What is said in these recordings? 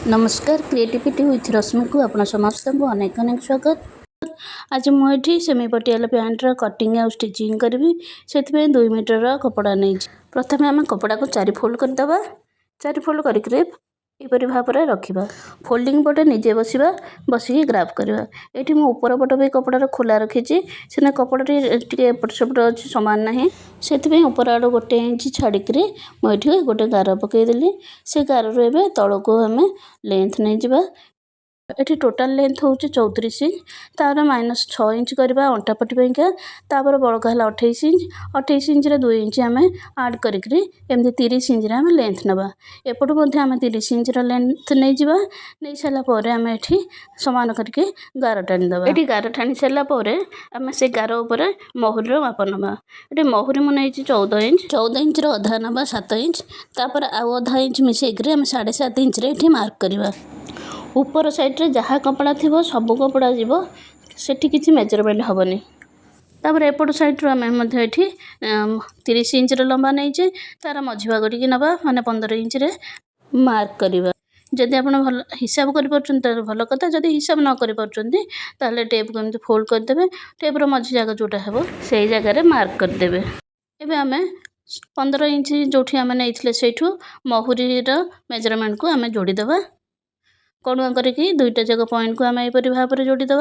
नमस्कार creativity with रश्मि को आपण समस्त को अनेक अनेक स्वागत। आज मुझे सेमी पटियाला पैंटर कटिंग आ स्टिचिंग करी से 2 मीटर कपड़ा नहीं। प्रथम आम कपड़ा को 4 फोल्ड करदे। 4 फोल्ड करके यहपरी भाव में रखा फोल्डिंग पटे निजे बसवा बसिक ग्राफ करवा। ये मो ऊपर पट भी कपड़ा खोला रखी सीना कपड़ा टी एपट सेपट अच्छी सामान ना से ऊपर आड़ 1 इंच छाड़ी मुझे गोटे गार पकईदेली। से गार रू तल को आम लेंथ नहीं जावा। ये टोटाल लेंथ हूँ 34 इंच तार -6 इंच करवा अंटापटी तापर बड़का है 28 इंच। 28 इंच 2 इंच आम आड करमती 30 इंच आम लेंथ नवा। एपटू आम 30 इंच लेंथ नहीं जावा। नहीं सारापर आम ये सामान करके गार टाणीदे। ये गार टाणी सारापर आम से गार उपर महुरी माप नवा। ये महुरी मुझे 14 इंच। 14 इंच अधा नवा 7 इंच तापर आउ अधा इंच मिसेक आम 7.5 इंच ये मार्क करवा। ऊपर साइड रे जहाँ कपड़ा थी सब कपड़ा जीव से किसी मेजरमेंट हेनी। तापर एपट साइड आम 30 इंच लंबा नहीं तार मझी भाग टी नवा माने 15 इंच रे मार्क करवा। जदि आप भल हिसाब कर भल कथा। जदि हिसाब न कर टेप को फोल्ड करदे। टेप्र मझी जगह जोटा हे से जगह मार्क करदे। एबे आम 15 इंच जो आम नहीं से महुरीर मेजरमेंट को आम जोड़ीदे। कणुआ करके 2टा जाक पॉइंट को आम यहपरी भाव में जोड़ीदे।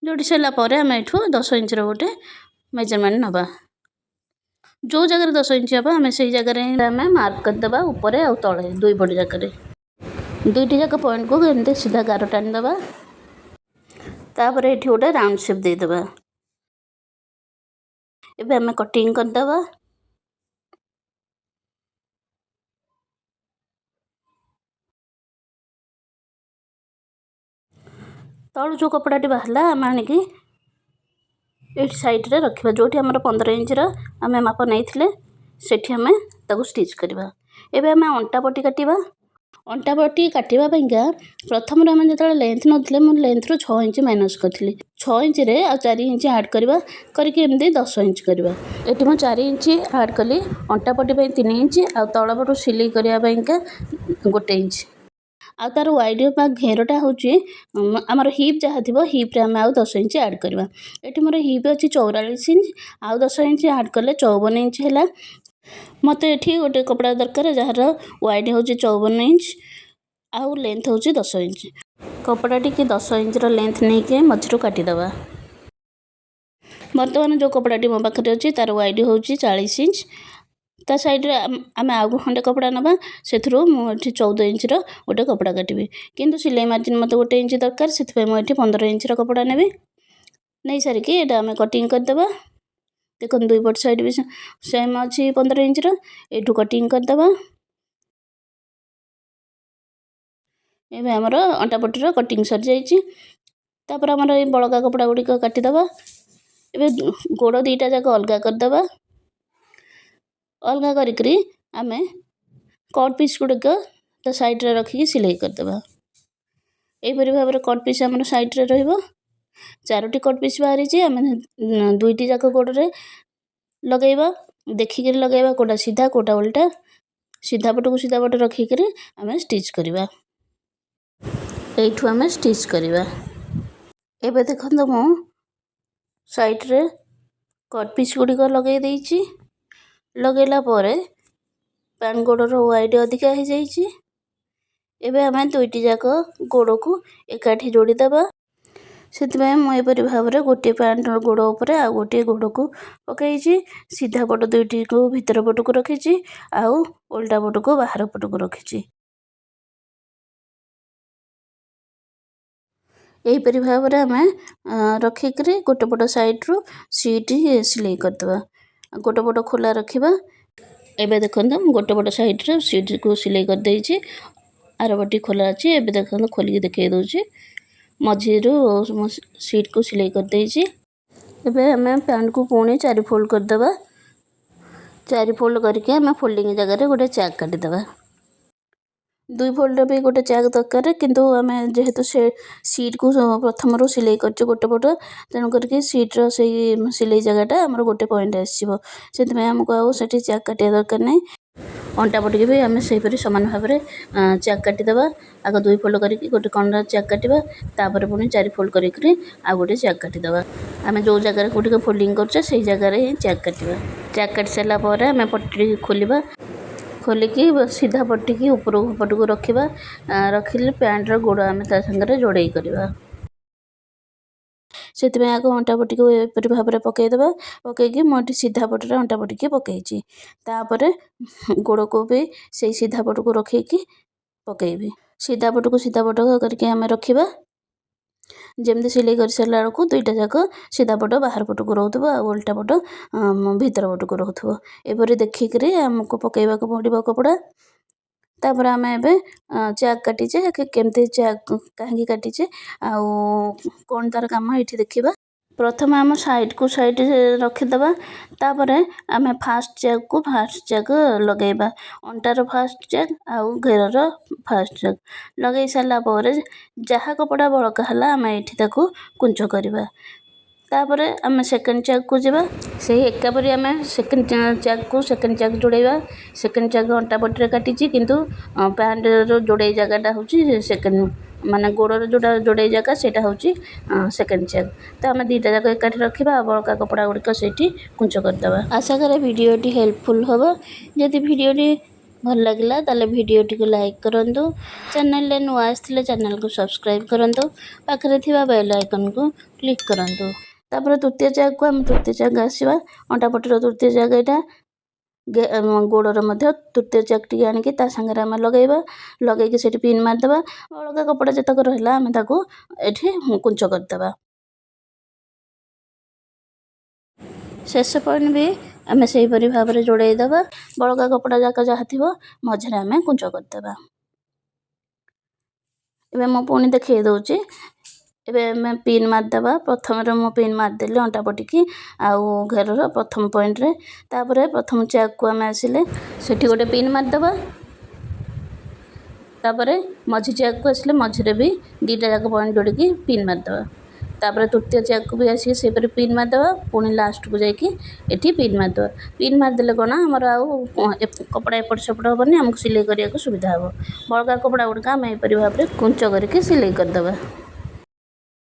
जोड़ी सारापर आम यू 10 इंच गोटे मेजरमेंट नवा। जो जगह 10 इंच हम आम से जगह आम मार्क करदे ऊपर आ तले 2 पट जाक 2टी जाक पॉइंट को एमती सीधा गार टाणीदे। तापर ये गोटे राउंड शेप देदेबा। एबे आम कटिंग करदे। तलू जो कपड़ाटी बाहर आम आणिकी ये साइड रे रखा। जो आम 15 इंच आम माप नहीं से आम ताको स्टिच करवा। एबे आम अंटा पट्टी काटिबा। अंटा पट्टी काटिबा प्रथम आम जो लेंथ नथिले मु लेंथ रू 6 इंच माइनस करी 6 इंच रे आ 4 इंच ऐड करवा करके एमती 10 इंच करवा। ये मुझे 4 इंच ऐड कली अंटा पट्टी 3 इंच आ तल पटू सिलाई करने 1 इंच आ तार वाइड घेरटा हूँ आमर हिप जहाँ थी हिप्रे आम आउ 10 इंच ऐड करवा। ये मोर हिप अच्छी 44 इंच आउ 10 इंच ऐड कले 54 इंच है। मत ये गोटे कपड़ा दरकार जार वाइड हूँ 54 इंच आउ लेंथ हूँ 10 इंच। कपड़ा टी 10 इंच लेंथ नहीं के मझू काटिदे। बर्तमान जो कपड़ाटी मो पाखे अच्छी तार वाइड हूँ 40 इंच ता साइड आम आउ खंडे कपड़ा नवा से 14 इंच गोटे कपड़ा काटि किंतु सिलाई मार्जिन मत 1 इंच दरकार से 15 इंच कपड़ा नेबी। नहीं सारिकी ये आम कटिंग करदे। देख 2 पट साइड भी सेम अच्छी 15 इंच यू कटिंग करदे। ये आमर अंटा पट्टीर कटिंग सरी जापर आमर ये बड़का कपड़ा गुड़िक काटिदे। ये गोड़ 2टा जाक अलग करदे। अलग करी आम कट पीस गुड़िक तो साइड रे रखिकी सिलाई करदे। यहपरी भाव में कट पीस आम साइड रे रहिबो। 4टी कट पीस बाहरी आम 2टी जाक गोड़े लगेबा देखिक लगेबा कोटा सीधा कोटा उल्टा। सीधा पट को सीधा पट रखिक आम स्टिच करवा। यू आम स्टिच करवा। एबे देखो मु साइड रे कट पीस गुड़िक लगे देइछि। लगेला परे पैन गोड़र वाइड अधिका हो जाइए। एबे आम 2टी जाक गोड़ को एकाठी जोड़ीदे। से मुझे भाव में गोटे पैंट गोड़ उपर आ गोटे गोड़ को पकई सीधा पट 2टी को भीतर पट को रखी आउ उल्टा पट को बाहर पट को रखी। यहीपरी भाव में आम रखिक गोटे पट साइड रू सीट सिलाई करदे। गोटे पट खोला रखा। एबे देखो गोटे पट साइड रे सीट को सिलाई कर देइछि। आर पटी खोला अच्छी। एबे देखो खोलिक देखे दूसरी मझीरू सीट को सिलाई कर देइछि। एबे आम पैंट को पुणी 4 फोल्ड करदे। 4 फोल्ड करके आम फोल्डिंग जगह गोटे चैक काटिदे। ଦୁଇ ଫୋଲ୍ଡର ବି ଗୋଟେ ଚ୍ୟାକ୍ ଦରକାର, କିନ୍ତୁ ଆମେ ଯେହେତୁ ସେ ସିଟ୍କୁ ପ୍ରଥମରୁ ସିଲେଇ କରିଛୁ ଗୋଟେ ପଟ, ତେଣୁ କରିକି ସିଟ୍ର ସେଇ ସିଲେଇ ଜାଗାଟା ଆମର ଗୋଟେ ପଏଣ୍ଟ ଆସିଯିବ। ସେଥିପାଇଁ ଆମକୁ ଆଉ ସେଠି ଚ୍ୟାକ୍ କାଟିବା ଦରକାର ନାହିଁ। ଅଣ୍ଟା ପଟିକି ବି ଆମେ ସେହିପରି ସମାନ ଭାବରେ ଚ୍ୟାକ୍ କାଟିଦେବା। ଆଗ ଦୁଇ ଫୋଲ୍ଡ କରିକି ଗୋଟେ କର୍ଣ୍ଣର ଚ୍ୟାକ୍ କାଟିବା, ତାପରେ ପୁଣି 4 ଫୋଲ୍ଡ କରିକି ଆଉ ଗୋଟେ ଚ୍ୟାକ୍ କାଟିଦେବା। ଆମେ ଯେଉଁ ଜାଗାରେ କେଉଁଠିକି ଫୋଲ୍ଡିଂ କରୁଛେ ସେଇ ଜାଗାରେ ହିଁ ଚ୍ୟାକ୍ କାଟିବା। ଚ୍ୟାକ୍ କାଟି ସାରିଲା ପରେ ଆମେ ପଟି ଖୋଲିବା। ଖୋଲିକି ସିଧା ପଟିକି ଉପରକୁ ପଟକୁ ରଖିବା। ରଖିଲେ ପ୍ୟାଣ୍ଟର ଗୋଡ଼ ଆମେ ତା ସାଙ୍ଗରେ ଯୋଡ଼େଇ କରିବା। ସେଥିପାଇଁ ଆଗ ଅଣ୍ଟା ପଟିକୁ ଏପରି ଭାବରେ ପକାଇଦେବା। ପକାଇକି ମୁଁ ଏଠି ସିଧା ପଟରେ ଅଣ୍ଟା ପଟିକି ପକାଇଛି। ତାପରେ ଗୋଡ଼କୁ ବି ସେଇ ସିଧା ପଟକୁ ରଖିକି ପକାଇବି। ସିଧା ପଟକୁ ସିଧା ପଟ କରିକି ଆମେ ରଖିବା। ଯେମିତି ସିଲେଇ କରିସାରିଲା ବେଳକୁ ଦୁଇଟା ଯାକ ସିଧା ପଟ ବାହାର ପଟକୁ ରହୁଥିବ, ଆଉ ଓଲଟା ପଟ ଭିତର ପଟକୁ ରହୁଥିବ। ଏପରି ଦେଖିକରି ଆମକୁ ପକାଇବାକୁ ପଡ଼ିବ କପଡ଼ା। ତାପରେ ଆମେ ଏବେ ଚ୍ୟାକ୍ କାଟିଛେ, କେମିତି ଚ୍ୟାକ୍ କାହିଁକି କାଟିଛେ ଆଉ କ'ଣ ତା'ର କାମ ଏଇଠି ଦେଖିବା। ପ୍ରଥମେ ଆମ ସାଇଡ଼କୁ ସାଇଡ଼ ରଖିଦେବା। ତାପରେ ଆମେ ଫାଷ୍ଟ ଚ୍ୟାକ୍ ଲଗାଇବା। ଅଣ୍ଟାର ଫାଷ୍ଟ ଚ୍ୟାକ୍ ଆଉ ଘେରର ଫାଷ୍ଟ ଚ୍ୟାକ୍ ଲଗାଇ ସାରିଲା ପରେ ଯାହା କପଡ଼ା ବଳକା ହେଲା ଆମେ ଏଇଠି ତାକୁ କୁଞ୍ଚ କରିବା। ତାପରେ ଆମେ ସେକେଣ୍ଡ ଚ୍ୟାକ୍କୁ ଯିବା। ସେହି ଏକାପରି ଆମେ ସେକେଣ୍ଡ ଚ୍ୟାକ୍ ଯୋଡ଼େଇବା। ସେକେଣ୍ଡ ଚ୍ୟାକ୍ ଅଣ୍ଟା ପଟିରେ କାଟିଛି, କିନ୍ତୁ ପ୍ୟାଣ୍ଟର ଯୋଡ଼େଇ ଜାଗାଟା ହେଉଛି ସେକେଣ୍ଡ, ମାନେ ଗୋଡ଼ର ଯେଉଁଟା ଯୋଡ଼େଇ ଜାଗା ସେଇଟା ହେଉଛି ସେକେଣ୍ଡ ଚ୍ୟାକ୍। ତ ଆମେ ଦୁଇଟା ଯାକ ଏକାଠି ରଖିବା, ଆଉ ବଳକା କପଡ଼ା ଗୁଡ଼ିକ ସେଇଠି କୁଞ୍ଚ କରିଦେବା। ଆଶା କରେ ଭିଡ଼ିଓଟି ହେଲ୍ପଫୁଲ୍ ହେବ। ଯଦି ଭିଡ଼ିଓଟି ଭଲ ଲାଗିଲା ତାହେଲେ ଭିଡ଼ିଓଟିକୁ ଲାଇକ୍ କରନ୍ତୁ। ଚ୍ୟାନେଲରେ ନୂଆ ଆସିଥିଲେ ଚ୍ୟାନେଲକୁ ସବସ୍କ୍ରାଇବ୍ କରନ୍ତୁ। ପାଖରେ ଥିବା ବେଲ୍ ଆଇକନ୍କୁ କ୍ଲିକ୍ କରନ୍ତୁ। ତାପରେ ତୃତୀୟ ଚ୍ୟାକ୍କୁ ଆମେ ତୃତୀୟ ଚ୍ୟାକ୍ ଆସିବା। ଅଣ୍ଟା ପଟିର ତୃତୀୟ ଚ୍ୟାକ୍ ଏଇଟା। ଗୋଡ଼ର ମଧ୍ୟ ତୃତୀୟ ଚ୍ୟାକ୍ ଟିକେ ଆଣିକି ତା ସାଙ୍ଗରେ ଆମେ ଲଗାଇବା। ଲଗାଇକି ସେଠି ପିନ୍ ମାରିଦେବା। ଅଲଗା କପଡ଼ା ଯେତକ ରହିଲା ଆମେ ତାକୁ ଏଠି କୁଞ୍ଚ କରିଦେବା। ଶେଷ ପଏଣ୍ଟ ବି ଆମେ ସେହିପରି ଭାବରେ ଯୋଡ଼େଇ ଦେବା। ବଳକା କପଡ଼ା ଯାକ ଯାହା ଥିବ ମଝିରେ ଆମେ କୁଞ୍ଚ କରିଦେବା। ଏବେ ମୁଁ ପୁଣି ଦେଖାଇ ଦେଉଛି। ଏବେ ଆମେ ପିନ୍ ମାରିଦେବା। ପ୍ରଥମରେ ମୁଁ ପିନ୍ ମାରିଦେଲି ଅଣ୍ଟା ପଟିକି ଆଉ ଘେରର ପ୍ରଥମ ପଏଣ୍ଟରେ। ତାପରେ ପ୍ରଥମ ଚ୍ୟାକ୍କୁ ଆମେ ଆସିଲେ ସେଠି ଗୋଟେ ପିନ୍ ମାରିଦେବା। ତାପରେ ମଝି ଚ୍ୟାକ୍କୁ ଆସିଲେ ମଝିରେ ବି ଦୁଇଟା ଯାକ ପଏଣ୍ଟ ଯୋଡ଼ିକି ପିନ୍ ମାରିଦେବା। ତାପରେ ତୃତୀୟ ଚ୍ୟାକ୍କୁ ବି ଆସିକି ସେହିପରି ପିନ୍ ମାରିଦେବା। ପୁଣି ଲାଷ୍ଟକୁ ଯାଇକି ଏଠି ପିନ୍ ମାରିଦେବା। ପିନ୍ ମାରିଦେଲେ କ'ଣ ଆମର ଆଉ କପଡ଼ା ଏପଟ ସେପଟ ହେବନି, ଆମକୁ ସିଲେଇ କରିବାକୁ ସୁବିଧା ହେବ। ବଳକା କପଡ଼ା ଗୁଡ଼ିକ ଆମେ ଏପରି ଭାବରେ କୁଞ୍ଚ କରିକି ସିଲେଇ କରିଦେବା।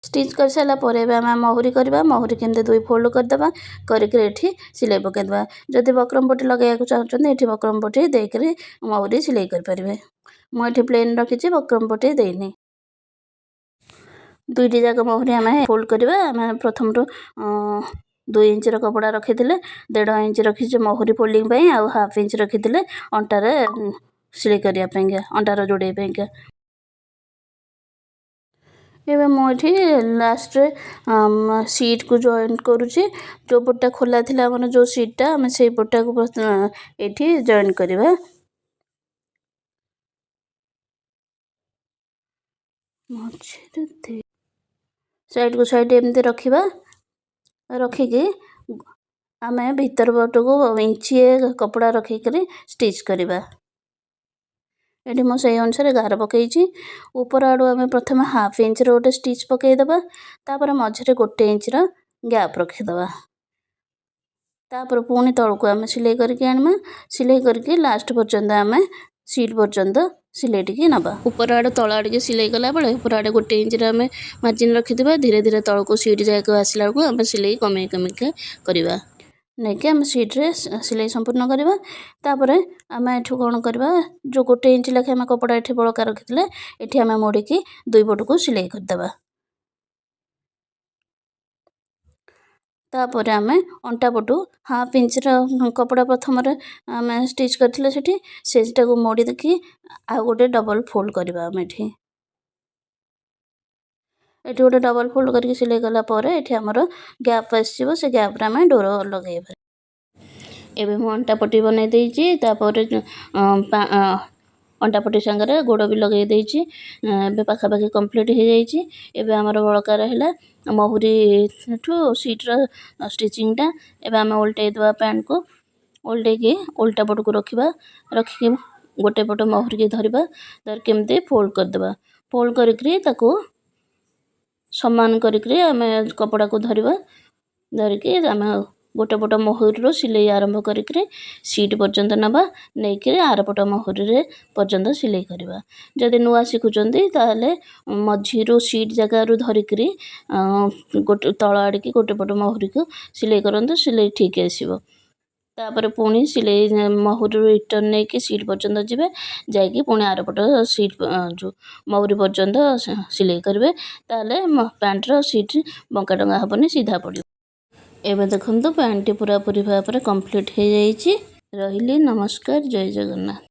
ଷ୍ଟିଚ୍ କରିସାରିଲା ପରେ ଏବେ ଆମେ ମହୁରୀ କରିବା। ମହୁରୀ କେମିତି 2 ଫୋଲ୍ଡ କରିଦେବା। କରିକି ଏଠି ସିଲେଇ ପକାଇଦେବା। ଯଦି ବକ୍ରମ ପଟି ଲଗାଇବାକୁ ଚାହୁଁଛନ୍ତି ଏଠି ବକ୍ରମ ପଟି ଦେଇକରି ମହୁରୀ ସିଲେଇ କରିପାରିବେ। ମୁଁ ଏଠି ପ୍ଲେନ୍ ରଖିଛି, ବକ୍ରମ ପଟି ଦେଇନି। ଦୁଇଟି ଯାକ ମହୁରୀ ଆମେ ଫୋଲ୍ଡ କରିବା। ଆମେ ପ୍ରଥମରୁ 2 ଇଞ୍ଚର କପଡ଼ା ରଖିଥିଲେ, 1.5 ଇଞ୍ଚ ରଖିଛୁ ମହୁରୀ ଫୋଲ୍ଡିଂ ପାଇଁ, ଆଉ 1/2 ଇଞ୍ଚ ରଖିଥିଲେ ଅଣ୍ଟାରେ ସିଲେଇ କରିବା ପାଇଁକା, ଅଣ୍ଟାର ଯୋଡ଼େଇ ପାଇଁକା। ଏବେ ମୁଁ ଏଠି ଲାଷ୍ଟରେ ସିଟ୍କୁ ଜଏଣ୍ଟ କରୁଛି। ଯେଉଁ ପଟଟା ଖୋଲା ଥିଲା ଆମର ଯେଉଁ ସିଟ୍ଟା, ଆମେ ସେଇ ପଟଟାକୁ ଏଠି ଜଏଣ୍ଟ କରିବା। ସାଇଡ଼କୁ ସାଇଡ଼ ଏମିତି ରଖିବା। ରଖିକି ଆମେ ଭିତର ପଟକୁ ଇଞ୍ଚିଏ କପଡ଼ା ରଖିକରି ଷ୍ଟିଚ୍ କରିବା। ଏଠି ମୁଁ ସେଇ ଅନୁସାରେ ଗାର ପକାଇଛି। ଉପର ଆଡ଼ୁ ଆମେ ପ୍ରଥମେ 1/2 ଇଞ୍ଚର ଗୋଟେ ଷ୍ଟିଚ୍ ପକାଇଦେବା। ତାପରେ ମଝିରେ 1 ଇଞ୍ଚର ଗ୍ୟାପ୍ ରଖିଦେବା। ତାପରେ ପୁଣି ତଳକୁ ଆମେ ସିଲେଇ କରିକି ଆଣିବା। ସିଲେଇ କରିକି ଲାଷ୍ଟ ପର୍ଯ୍ୟନ୍ତ ଆମେ ସିଟ୍ ପର୍ଯ୍ୟନ୍ତ ସିଲେଇଟିକି ନେବା। ଉପର ଆଡ଼ୁ ତଳ ଆଡ଼ିକି ସିଲେଇ କଲାବେଳେ ଉପର ଆଡ଼େ 1 ଇଞ୍ଚରେ ଆମେ ମାର୍ଜିନ୍ ରଖିଥିବା। ଧୀରେ ଧୀରେ ତଳକୁ ସିଟ୍ ଯାକ ଆସିଲା ବେଳକୁ ଆମେ ସିଲେଇ କମେଇକା କରିବା। ନେଇକି ଆମେ ସିଟ୍ରେ ସିଲେଇ ସମ୍ପୂର୍ଣ୍ଣ କରିବା। ତାପରେ ଆମେ ଏଠୁ କ'ଣ କରିବା, ଯେଉଁ 1 ଇଞ୍ଚ ଲେଖାଏଁ ଆମେ କପଡ଼ା ଏଠି ବଳକା ରଖିଥିଲେ ଏଠି ଆମେ ମୋଡ଼ିକି 2 ପଟକୁ ସିଲେଇ କରିଦେବା। ତାପରେ ଆମେ ଅଣ୍ଟା ପଟୁ 1/2 ଇଞ୍ଚର କପଡ଼ା ପ୍ରଥମରେ ଆମେ ଷ୍ଟିଚ୍ କରିଥିଲେ ସେଠି, ସେଇଟାକୁ ମୋଡ଼ି ଦେଇକି ଆଉ ଗୋଟେ ଡବଲ୍ ଫୋଲ୍ଡ କରିବା। ଆମେ ଏଠି ଗୋଟେ ଡବଲ୍ ଫୋଲ୍ଡ କରିକି ସିଲେଇ କଲା ପରେ ଏଠି ଆମର ଗ୍ୟାପ୍ ଆସିଯିବ। ସେ ଗ୍ୟାପ୍ରେ ଆମେ ଡୋର ଲଗାଇବା। ଏବେ ମୁଁ ଅଣ୍ଟା ପଟି ବନେଇ ଦେଇଛି। ତାପରେ ଅଣ୍ଟା ପଟି ସାଙ୍ଗରେ ଗୋଡ଼ ବି ଲଗାଇ ଦେଇଛି। ଏବେ ପାଖାପାଖି କମ୍ପ୍ଲିଟ୍ ହୋଇଯାଇଛି। ଏବେ ଆମର ବଳକା ରହିଲା ମହୁରୀଠୁ ସିଟ୍ର ଷ୍ଟିଚିଂଟା। ଏବେ ଆମେ ଓଲଟେଇ ଦେବା ପ୍ୟାଣ୍ଟକୁ। ଓଲଟେଇକି ଓଲଟା ପଟକୁ ରଖିବା। ରଖିକି गोटे पट महुरी की धरिबा धरिक एमती फोल्ड करदेबा फोल्ड करिकरी ताकू समान करिकरी आमे कपड़ा को धरिबा धरिकी आमे गोटे पट महुरी सिलाई आरंभ करिकरी सीट पर्यंत नबा नहीं आर पट महुरी पर्यंत सिलाई करवा जदि नुआ शिखुचंदी ताले मझीरू सीट जगार धरिकरी गोटे तल आड़िकी गोटे पट महुरी को सिलाई करंतु सिलाई ठीक आसीबो तापर पुणी सिलाई महुरी रिटर्न नहीं कि सीट पर्यंत जीवे जाकि पुणी आर पट सीट जो महुरी पर्यंत सिलाई करेंगे ताले पैंटर सीट बंका डंगा हेनी सीधा पड़ो। एवं देखो पैंट पूरा पूरी भाव में कम्प्लीट हो जाइए। रही नमस्कार, जय जगन्नाथ।